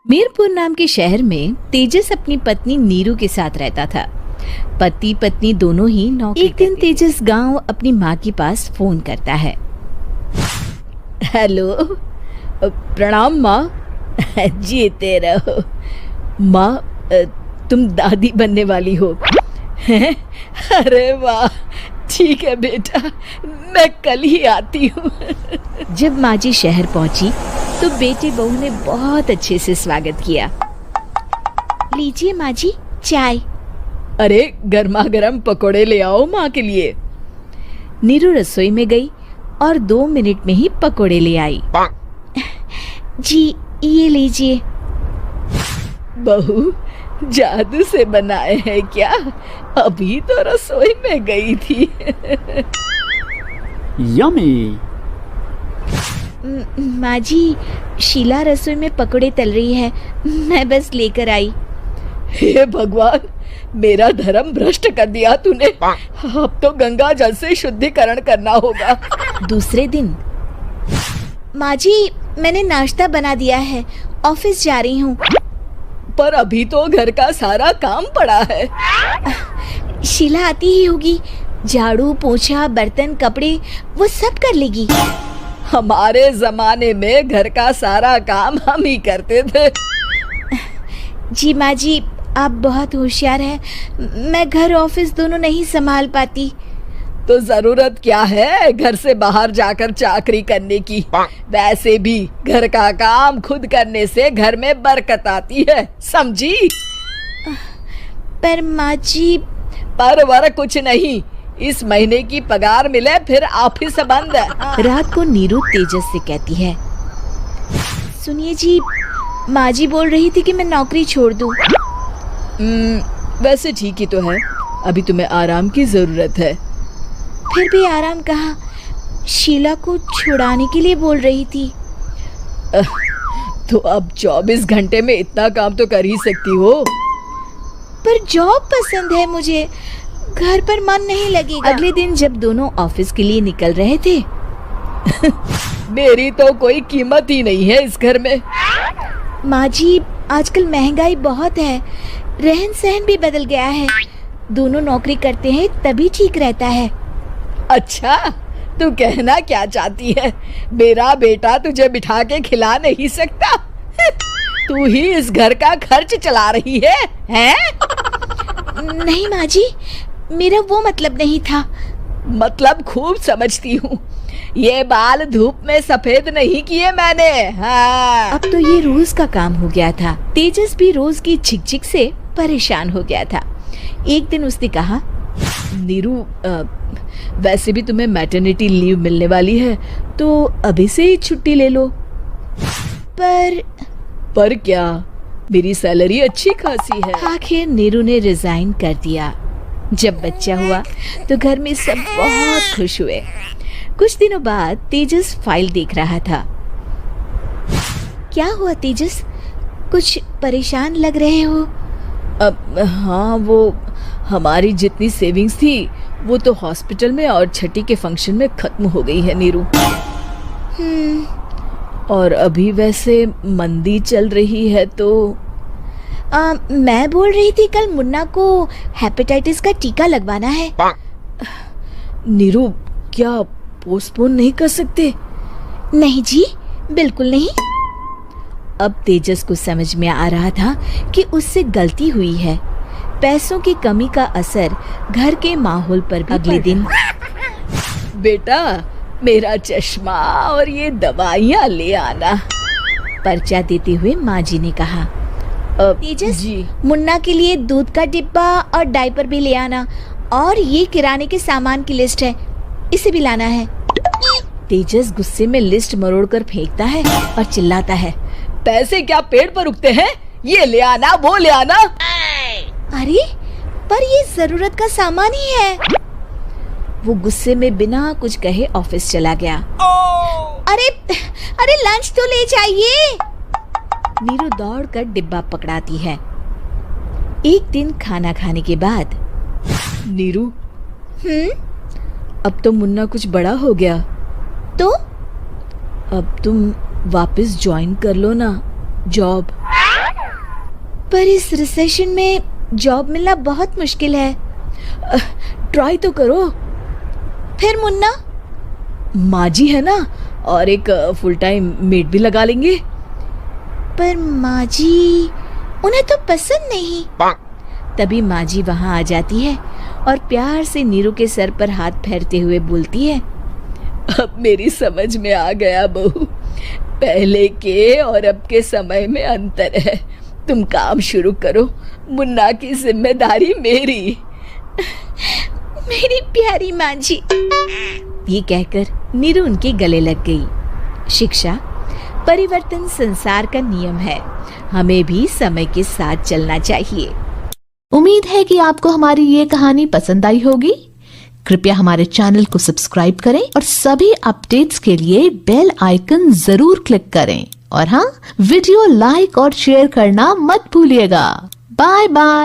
मीरपुर नाम के शहर में तेजस अपनी पत्नी नीरू के साथ रहता था। पति पत्नी दोनों ही नौकरी। एक दिन तेजस गांव अपनी माँ के पास फोन करता है। हेलो, प्रणाम माँ। जीते रहो माँ, तुम दादी बनने वाली हो। अरे वाह, ठीक है बेटा, मैं कल ही आती हूँ। जब माँ जी शहर पहुंची तो बेटे बहू ने बहुत अच्छे से स्वागत किया। लीजिए माँ जी चाय। अरे गर्मा गर्म पकोड़े ले आओ माँ के लिए। नीरू रसोई में गई और 2 मिनट में ही पकोड़े ले आई। जी ये लीजिए। बहू जादू से बनाए हैं क्या? अभी तो रसोई में गई थी। यम्मी। माँ जी, शीला रसोई में पकोड़े तल रही है, मैं बस लेकर आई। हे भगवान, मेरा धर्म भ्रष्ट कर दिया तूने। अब तो गंगा जल से शुद्धिकरण करना होगा। दूसरे दिन, माँ जी मैंने नाश्ता बना दिया है, ऑफिस जा रही हूँ। पर अभी तो घर का सारा काम पड़ा है। शीला आती ही होगी, झाड़ू पोछा बर्तन कपड़े वो सब कर लेगी। हमारे जमाने में घर का सारा काम हम ही करते थे। जी माँ जी, आप बहुत होशियार हैं, मैं घर ऑफिस दोनों नहीं संभाल पाती। तो जरूरत क्या है घर से बाहर जाकर चाकरी करने की? वैसे भी घर का काम खुद करने से घर में बरकत आती है, समझी? पर माँ जी। पर वर कुछ नहीं, इस महीने की पगार मिले फिर ऑफिस बंद। रात को नीरू तेजस से कहती है, सुनिए जी, माँ जी बोल रही थी कि मैं नौकरी छोड़ दूं। वैसे ठीक ही तो है, अभी तुम्हें आराम की जरूरत है। फिर भी आराम कहाँ, शीला को छुड़ाने के लिए बोल रही थी। तो अब 24 घंटे में इतना काम तो कर ही सकती हो। पर जॉब पसंद है मुझे, घर पर मन नहीं लगेगा। अगले दिन जब दोनों ऑफिस के लिए निकल रहे थे, मेरी तो कोई कीमत ही नहीं है इस घर में। माँ जी आजकल महंगाई बहुत है, रहन सहन भी बदल गया है, दोनों नौकरी करते हैं तभी ठीक रहता है। अच्छा, तू कहना क्या चाहती है? मेरा बेटा तुझे बिठा के खिला नहीं सकता? तू ही इस घर का खर्च चला रही है, हैं? नहीं माँ जी, मेरा वो मतलब नहीं था। मतलब खूब समझती हूँ, ये बाल धूप में सफेद नहीं किए मैंने। हाँ। अब तो ये रोज का काम हो गया था। तेजस भी रोज की झिकझिक से परेशान हो गया था। एक दिन उसने कहा, नीरू वैसे भी तुम्हें मैटरनिटी लीव मिलने वाली है, तो अभी से ही छुट्टी ले लो। पर क्या, मेरी सैलरी अच्छी खासी है। आखिर नीरू ने रिजाइन कर दिया। जब बच्चा हुआ तो घर में सब बहुत खुश हुए। कुछ दिनों बाद तेजस फाइल देख रहा था। क्या हुआ तेजस, कुछ परेशान लग रहे हो? हाँ, वो हमारी जितनी सेविंग्स थी वो तो हॉस्पिटल में और छठी के फंक्शन में खत्म हो गई है नीरू। और अभी वैसे मंदी चल रही है तो मैं बोल रही थी कल मुन्ना को हेपेटाइटिस का टीका लगवाना है। नीरू क्या पोस्टपोन नहीं कर सकते? नहीं जी, बिल्कुल नहीं। अब तेजस को समझ में आ रहा था कि उससे गलती हुई है। पैसों की कमी का असर घर के माहौल पर भी। अगले दिन, बेटा मेरा चश्मा और ये दवाइयाँ ले आना। पर्चा देते हुए माँ जी ने कहा, तेजस जी, मुन्ना के लिए दूध का डिब्बा और डायपर भी ले आना, और ये किराने के सामान की लिस्ट है, इसे भी लाना है। तेजस गुस्से में लिस्ट मरोड़कर फेंकता है और चिल्लाता है, पैसे क्या पेड़ पर उगते हैं? ये ले आना, वो ले आना। अरे पर ये जरूरत का सामान ही है। वो गुस्से में बिना कुछ कहे ऑफिस चला गया। अरे लंच तो ले जाइए। नीरू दौड़कर डिब्बा पकड़ाती है। एक दिन खाना खाने के बाद, नीरू, अब तो मुन्ना कुछ बड़ा हो गया, तो अब तुम वापस ज्वाइन कर लो ना जॉब। पर इस रिसेशन में जॉब मिलना बहुत मुश्किल है। ट्राई तो करो। फिर मुन्ना? माँ जी है ना, और एक फुल टाइम मेड भी लगा लेंगे। पर माँ जी, उन्हें तो पसंद नहीं। तभी माँ जी वहाँ आ जाती है और प्यार से नीरू के सर पर हाथ फेरते हुए बोलती है, अब मेरी समझ में आ गया बहू, पहले के और अब के समय में अंतर है। तुम काम शुरू करो, मुन्ना की जिम्मेदारी मेरी। मेरी प्यारी माँ जी। ये कहकर नीरू उनके गले लग गई। शिक्षा, परिवर्तन संसार का नियम है, हमें भी समय के साथ चलना चाहिए। उम्मीद है कि आपको हमारी ये कहानी पसंद आई होगी। कृपया हमारे चैनल को सब्सक्राइब करें और सभी अपडेट्स के लिए बेल आइकन जरूर क्लिक करें। और हाँ, वीडियो लाइक और शेयर करना मत भूलिएगा। Bye bye.